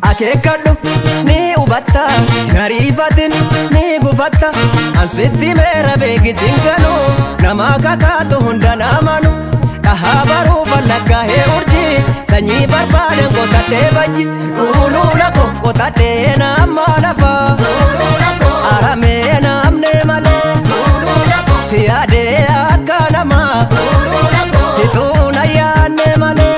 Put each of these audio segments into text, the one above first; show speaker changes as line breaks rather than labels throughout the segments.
Akekadhu ni ubatta nariifatin ni gufatta ansitti meera beekisinganu nama kakaatu hunda namanu dhahaa baruu fallakkaa hee urjii sanyii barbaaden qotadhee bajji kuuluula ko qotadhee naamma lafa aramee naamne malee si yaadee akka namaa situu na yaanne malee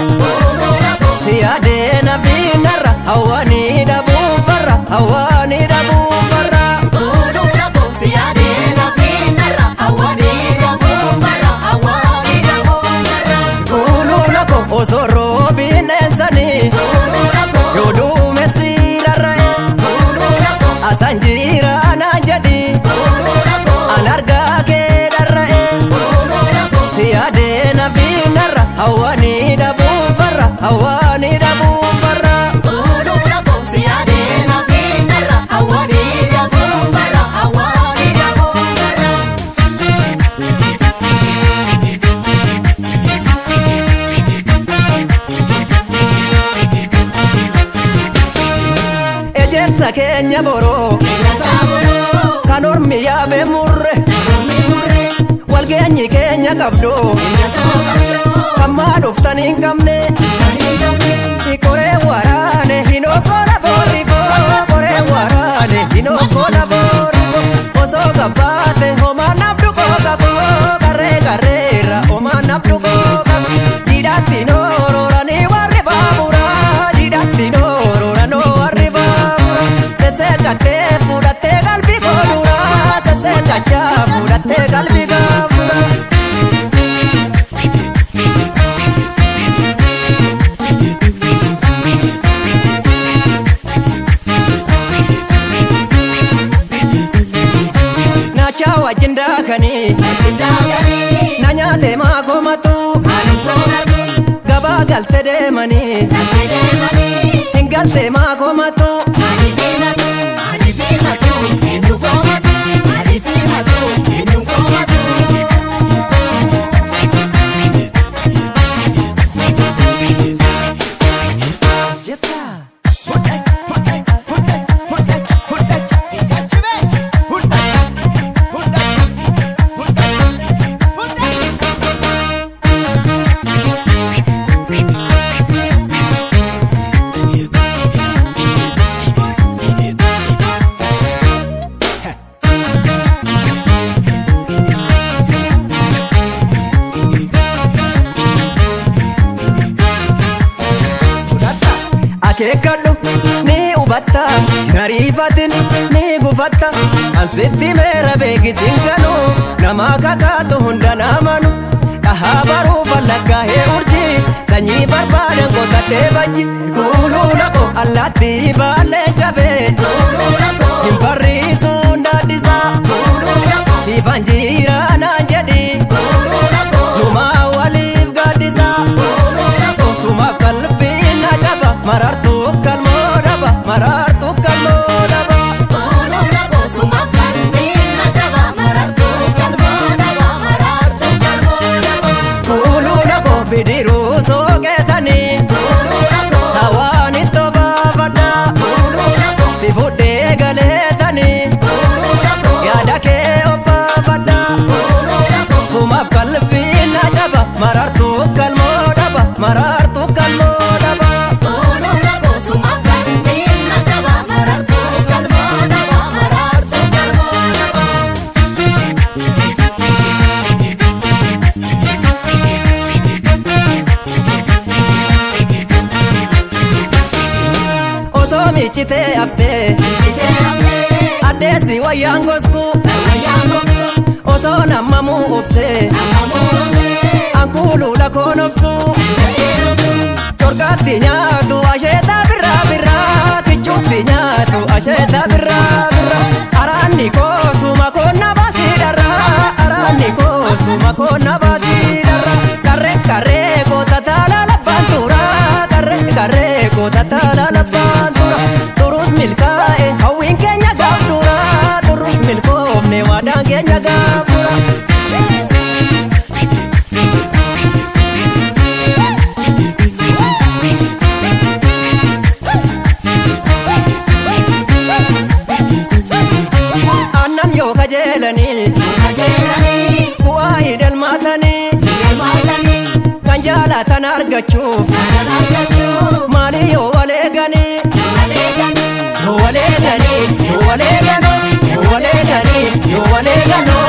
si yaadee na fiinarra hawani dabuu farra hawani dabuu farra kuuluula ko si yaadee na fiinarra hawani dabuu farra hawani dabuu farra kuuluula ko osoro bineensani yoo duumessi rarra'e asan jira anaan jedhi an argaa kee dharra'e si yaadee na fiinarra hawani dabuu farra hawani dabuu farra Ejersa keenya boroo kan ormi yaabe murre walgeenyi keenya qabdoo kan maa dhuftan hin qabne koree waraane hinokkola boorrikoo koree waraane hinokkola boorrikoo osoo gabbaate homaa nabdu koo qaboo qarree qarreerra homaa nabdu koo qaboo jidhaatti noororanii warri baaburaa jidhaatti noororanii warri baaburaa sesseeqattee fudhattee qalbii koo duraa sesseeqachaa fudhattee qalbii gaafuraa. Wajjin daakanii na nyaate maa komatu gabaa galte deemanii hin galte maa komatu Akekadhu ni ubatta nariifatin ni gufatta ansitti meera beekisinganu nama kakaatu hunda namanu dhahaa baruu fallakkaa hee urjii sanyii barbaaden qotadhee bajji kuuluula ko allaattii baalleen cabee hin barriisuu ndaaddisaa siifan jira naan jedhi numaa waliif gaaddisaa sumaaf qalbiin na qaba marartuu kalmoo dhaba marartuu kalmoo dhaba sumaaf qalbiin na qaba marartuu kalmoo dhaba marartuu kalmoo dhaba kuuluula ko bidiruu sooqeetanii sawaan ittoo baafadhaa si fudhee galeetanii yaada kee obbaafadhaa sumaaf qalbiin na qaba marartuu kalmoo dhaba marartuu kalmoo dhaba. Michitee aftee addeessi wayyaan gosku osoo namamuu obsee ankuuluula koon obsuu torgaatti nyaatu asheeta birraa birraa tichuutti nyaatu asheeta birraa birraa araanni koosuma koonna baasii dharraa araanni koosuma koonna baasii dharraa karree karree goota taala labbaan turaa karree karree goota taala labbaan turaa turus milkaa'e hawwiin keenya gaaf duraa turus milkoomne waadaan keenya gaaf duraa. bu'aa idalmaatanii kan jaalatan argachuuf maalii yoo waleeganii yoo waleeganii yoo waleeganii yoo waleeganii yoo waleeganii